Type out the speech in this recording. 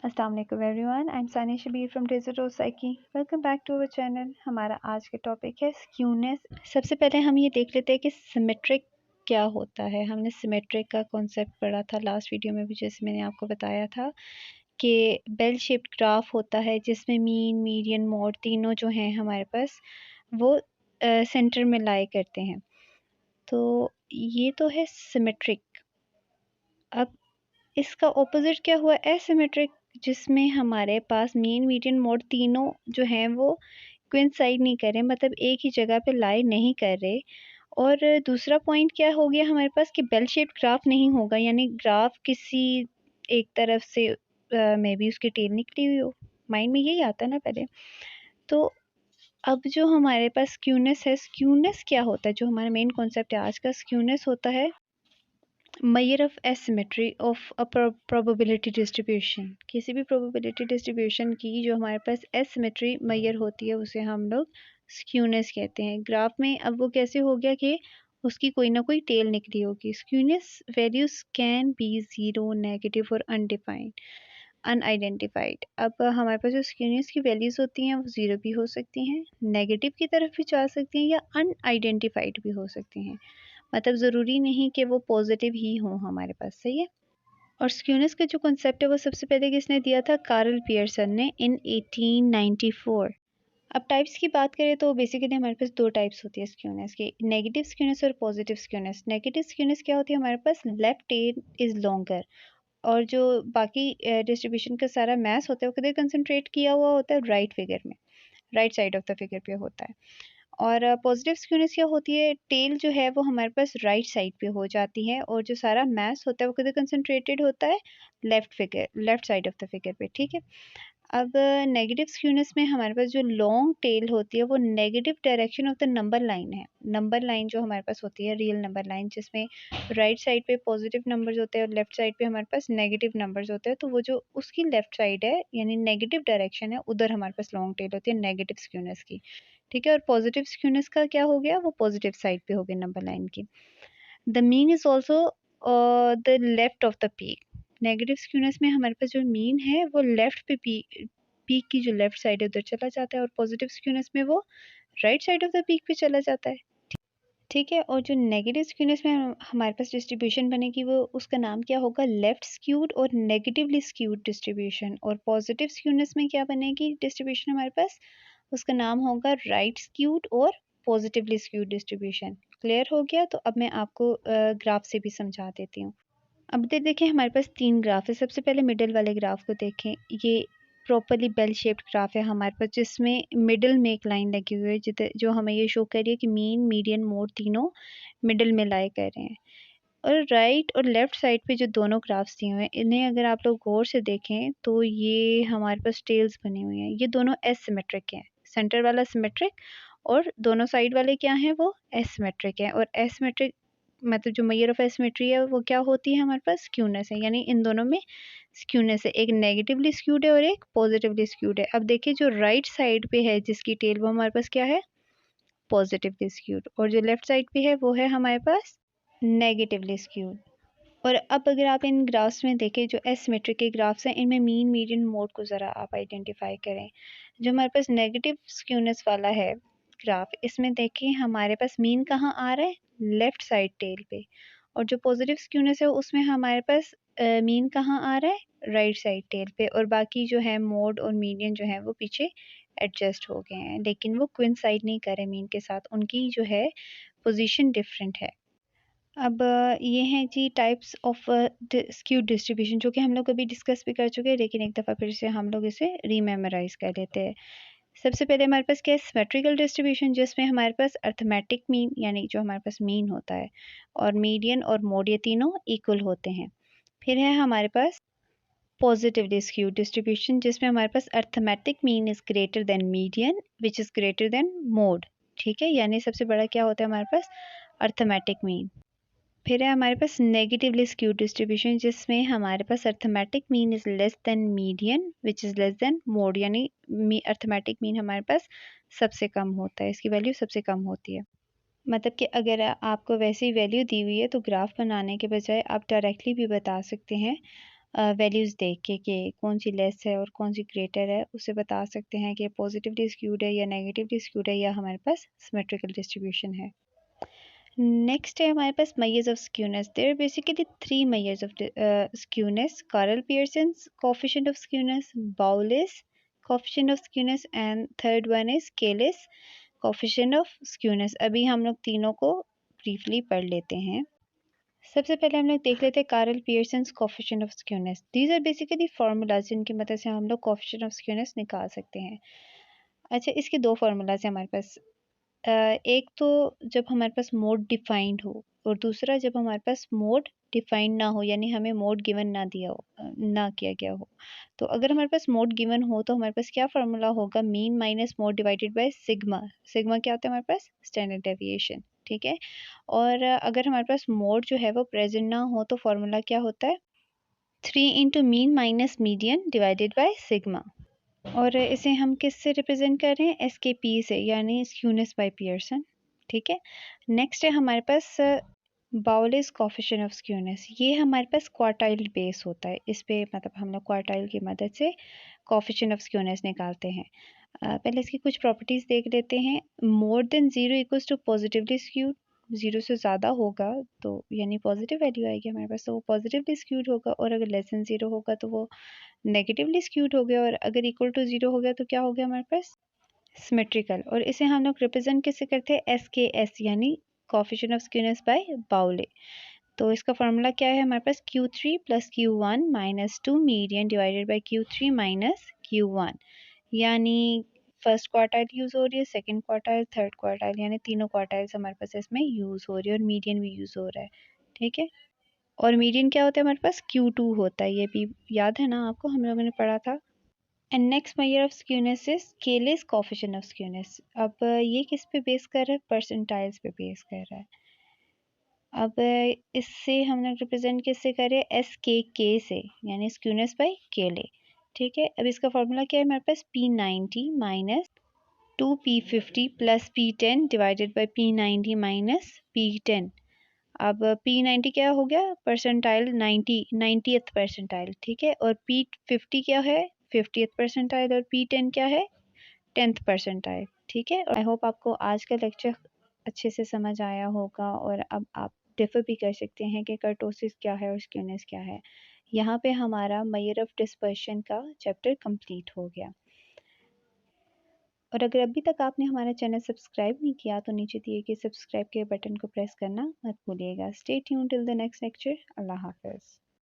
अस्सलाम वालेकुम everyone, I am Sania Shabir from Digital Psyche. Welcome back to our channel. हमारा आज का टॉपिक है स्क्यूनेस। सबसे पहले हम ये देख लेते हैं कि सिमेट्रिक क्या होता है। हमने सिमेट्रिक का कॉन्सेप्ट पढ़ा था लास्ट वीडियो में भी, जैसे मैंने आपको बताया था कि बेल शेप्ड ग्राफ होता है जिसमें मीन, मीडियन, मोड तीनों जो हैं हमारे पास वो सेंटर में लाई करते हैं। तो ये तो है सिमेट्रिक। अब इसका ऑपोजिट क्या हुआ, एसिमेट्रिक, जिसमें हमारे पास मीन, मीडियन, मोड तीनों जो हैं वो कोइंसाइड नहीं कर रहे, मतलब एक ही जगह पे लाई नहीं कर रहे। और दूसरा पॉइंट क्या हो गया हमारे पास कि बेल शेप्ड ग्राफ नहीं होगा, यानी ग्राफ किसी एक तरफ से मे बी उसकी टेल निकली हुई हो। माइंड में यही आता है ना पहले। तो अब जो हमारे पास स्क्यूनेस है, स्क्यूनेस क्या होता है, जो हमारा मेन कॉन्सेप्ट है आज का, स्क्यूनेस होता है measure of asymmetry of a probability distribution. किसी भी प्रोबेबिलिटी डिस्ट्रीब्यूशन की जो हमारे पास एसिमेट्री मेजर होती है उसे हम लोग स्क्यूनेस कहते हैं। ग्राफ में अब वो कैसे हो गया कि उसकी कोई ना कोई टेल निकली होगी। Skewness values can be zero, negative और अनडिफाइंड, अनआइडेंटिफाइड। अब हमारे पास जो स्क्यूनेस की वैल्यूज़ होती हैं वो ज़ीरो भी हो सकती हैं, नेगेटिव की तरफ भी जा सकती हैं, या अनआइडेंटिफाइड भी हो सकती हैं। मतलब ज़रूरी नहीं कि वो पॉजिटिव ही हों हमारे पास, सही है। और स्क्यूनेस का जो कॉन्सेप्ट है वो सबसे पहले किसने दिया था, कार्ल पियर्सन ने इन 1894। अब टाइप्स की बात करें तो बेसिकली हमारे पास दो टाइप्स होती है स्क्यूनेस की, नेगेटिव स्क्यूनेस और पॉजिटिव स्क्यूनेस। नेगेटिव स्क्यूनेस क्या होती है, हमारे पास लेफ्ट टेल इज़ लॉन्गर, और जो बाकी डिस्ट्रीब्यूशन का सारा मैथ होता है वो किधर कंसनट्रेट किया हुआ होता है, राइट फिगर में, right side of the figure पे होता है। और पॉजिटिव स्क्यूनेस क्या होती है, टेल जो है वो हमारे पास राइट साइड पे हो जाती है, और जो सारा मैथ होता है वो किधर कंसनट्रेटेड होता है, left figure, left side of the figure पे, ठीक है। अब नेगेटिव स्क्यूनेस में हमारे पास जो लॉन्ग टेल होती है वो negative direction of the number line है। नंबर लाइन जो हमारे पास होती है, रियल नंबर लाइन, जिसमें राइट साइड पे पॉजिटिव नंबर्स होते हैं और लेफ्ट साइड पे हमारे पास नेगेटिव नंबर्स होते हैं। तो वो जो उसकी लेफ्ट साइड है यानी नेगेटिव डायरेक्शन है, उधर हमारे पास लॉन्ग टेल होती है नेगेटिव स्क्यूनेस की, ठीक है। और पॉजिटिव स्क्यूनेस का क्या हो गया, वो पॉजिटिव साइड पे हो गई नंबर लाइन की। The mean is also the left of the peak. Negative skewness में हमारे पास जो मीन है वो लेफ्ट पे पीक की जो लेफ्ट साइड है उधर चला जाता है, और पॉजिटिव स्क्यूनेस में वो right side of the peak पे चला जाता है, ठीक है। और जो नेगेटिव स्क्यूनेस में हमारे पास डिस्ट्रीब्यूशन बनेगी वो उसका नाम क्या होगा, लेफ्ट स्क्यूड और नेगेटिवली स्क्यूड डिस्ट्रीब्यूशन। और पॉजिटिव स्क्यूनेस में क्या बनेगी डिस्ट्रीब्यूशन हमारे पास, उसका नाम होगा राइट स्क्यूड और पॉजिटिवली स्क्यूड डिस्ट्रीब्यूशन। क्लियर हो गया। तो अब मैं आपको ग्राफ से भी समझा देती हूँ। अब देखें हमारे पास तीन ग्राफ है। सबसे पहले मिडिल वाले ग्राफ को देखें, ये प्रॉपरली बेल शेप्ड ग्राफ है हमारे पास, जिसमें मिडिल में एक लाइन लगी हुई है जो हमें ये शो कर रही है कि मीन, मीडियन, मोड तीनों मिडिल में लाई कर रहे हैं। और राइट और लेफ्ट साइड पे जो दोनों ग्राफ्स दिए हुए हैं, इन्हें अगर आप लोग गौर से देखें तो ये हमारे पास टेल्स बनी हुई हैं। ये दोनों एसिमेट्रिक हैं, सेंटर वाला सिमेट्रिक और दोनों साइड वाले क्या हैं, वो एसिमेट्रिक हैं। और एसिमेट्रिक मतलब जो मेजर ऑफ एसिमेट्री है वो क्या होती है, हमारे पास स्क्यूनेस है, यानी इन दोनों में स्क्यूनेस है। एक नेगेटिवली स्क्यूड है और एक पॉजिटिवली स्क्यूड है। अब देखिए जो राइट साइड पे है जिसकी टेल, वो हमारे पास क्या है, पॉजिटिवली स्क्यूड, और जो लेफ्ट साइड पे है वो है हमारे पास नेगेटिवली स्क्यूड। और अब अगर आप इन ग्राफ्स में देखें, जो एसिमेट्रिक के ग्राफ्स हैं, इनमें मीन, मीडियन, मोड को ज़रा आप आइडेंटिफाई करें। जो हमारे पास नेगेटिव स्क्यूनेस वाला है ग्राफ, इसमें देखिए हमारे पास मीन कहाँ आ रहा है, लेफ्ट साइड टेल पे। और जो पॉजिटिव स्क्यूनेस है उसमें हमारे पास मीन कहाँ आ रहा है, राइट साइड टेल पे। और बाकी जो है मोड और मीडियन जो है वो पीछे एडजस्ट हो गए हैं, लेकिन वो कोइंसाइड नहीं करे मीन के साथ, उनकी जो है पोजीशन डिफरेंट है। अब ये हैं जी टाइप्स ऑफ स्क्यूड डिस्ट्रीब्यूशन, जो कि हम लोग अभी डिस्कस भी कर चुके हैं, लेकिन एक दफ़ा फिर से हम लोग इसे रीमेमोराइज कर लेते हैं। सबसे पहले हमारे पास क्या है, सिमेट्रिकल डिस्ट्रीब्यूशन, जिसमें हमारे पास अर्थमेटिक मीन यानी जो हमारे पास मीन होता है और मीडियन और मोड ये तीनों इक्वल होते हैं। फिर है हमारे पास पॉजिटिवली स्क्यूड डिस्ट्रीब्यूशन, जिसमें हमारे पास arithmetic mean is greater than median which is greater than mode, ठीक है। यानी सबसे बड़ा क्या होता है हमारे पास, अर्थमेटिक मीन। फिर है हमारे पास नेगेटिवली स्क्यूड डिस्ट्रीब्यूशन, जिसमें हमारे पास arithmetic mean is less than median which is less than mode, यानी अर्थमेटिक मीन हमारे पास सबसे कम होता है, इसकी वैल्यू सबसे कम होती है। मतलब कि अगर आपको वैसी वैल्यू दी हुई है तो ग्राफ बनाने के बजाय आप डायरेक्टली भी बता सकते हैं वैल्यूज़ देख के कि कौन सी लेस है और कौन सी ग्रेटर है, उसे बता सकते हैं कि पॉजिटिवली स्क्यूड है या नेगेटिवली स्क्यूड है, या हमारे पास सिमेट्रिकल डिस्ट्रीब्यूशन है। नेक्स्ट है हमारे पास measures of skewness. There are basically three measures of skewness: Karl Pearson's coefficient of skewness, Bowley's coefficient of skewness, and third one is Kelly's coefficient of skewness. अभी हम लोग तीनों को ब्रीफली पढ़ लेते हैं। सबसे पहले हम लोग देख लेते हैं Karl Pearson's coefficient of skewness. These are basically formulas जिनकी मदद से हम लोग कोएफिशिएंट ऑफ स्क्यूनेस निकाल सकते हैं। अच्छा, इसके दो फार्मूलाज हैं हमारे पास। एक तो जब हमारे पास मोड डिफाइंड हो, और दूसरा जब हमारे पास मोड डिफाइंड ना हो, यानी हमें मोड गिवन ना दिया हो, ना किया गया हो। तो अगर हमारे पास मोड गिवन हो तो हमारे पास क्या फार्मूला होगा? Mean minus mode divided by sigma. Sigma क्या होता है हमारे पास? स्टैंडर्ड डेविएशन, ठीक है। और अगर हमारे पास मोड जो है वो प्रेजेंट ना हो तो फार्मूला क्या होता है? 3 into mean minus median divided by sigma. और इसे हम किससे रिप्रेजेंट कर रहे हैं? एस के पी से, यानी स्क्यूनेस बाय पियर्सन, ठीक है। नेक्स्ट है हमारे पास बाउलिस कोएफिशिएंट ऑफ स्क्यूनेस। ये हमारे पास क्वार्टाइल बेस होता है, इस पे मतलब हम लोग क्वार्टाइल की मदद से कोएफिशिएंट ऑफ स्क्यूनेस निकालते हैं। पहले इसकी कुछ प्रॉपर्टीज देख लेते हैं। More than zero equals to positively skewed. Zero से ज़्यादा होगा तो यानी पॉजिटिव वैल्यू आएगी हमारे पास, तो वो पॉजिटिवली स्क्यूड होगा, और अगर लेस देन जीरो होगा तो वो नेगेटिवली स्क्यूड हो गया, और अगर इक्वल टू जीरो हो गया तो क्या हो गया हमारे पास? सिमेट्रिकल। और इसे हम लोग रिप्रेजेंट कैसे करते हैं? एस के एस, यानी कोएफिशिएंट ऑफ स्क्यूनेस बाय बाउले। तो इसका फार्मूला क्या है हमारे पास? Q3 plus Q1 minus 2 median divided by Q3 minus Q1, यानी फर्स्ट क्वार्टाइल यूज़ हो रही है, सेकंड क्वार्टाइल, थर्ड क्वार्टाइल, यानी तीनों क्वार्टाइल्स हमारे पास इसमें यूज़ हो रही है, और मीडियन भी यूज़ हो रहा है, ठीक है। और मीडियन क्या होता है हमारे पास? Q2 होता है, ये भी याद है ना आपको, हम लोगों ने पढ़ा था। And next measure of skewness is Kelly's coefficient of skewness. अब ये किस पे बेस कर रहा है? परसेंटाइल्स पे बेस कर रहा है। अब इससे हम लोग रिप्रेजेंट किससे करें? SKK से, यानी स्क्यूनेस बाय केले, ठीक है। अब इसका फॉर्मूला क्या है हमारे पास? P90 minus 2P50 plus P10 divided by P90 minus P10। अब P90 क्या हो गया? परसेंटाइल 90th परसेंटाइल, ठीक है। और P50 क्या है? 50th percentile. और P10 क्या है? 10th परसेंटाइल, ठीक है। आई होप आपको आज का लेक्चर अच्छे से समझ आया होगा, और अब आप डिफर भी कर सकते हैं कि कर्टोसिस क्या है और स्क्यूनेस क्या है। यहाँ पे हमारा मेजर ऑफ डिस्पर्शन का चैप्टर कंप्लीट हो गया। और अगर अभी तक आपने हमारा चैनल सब्सक्राइब नहीं किया तो नीचे दिए गए सब्सक्राइब के बटन को प्रेस करना मत भूलिएगा। Stay tuned till the next lecture. अल्लाह हाफिज़।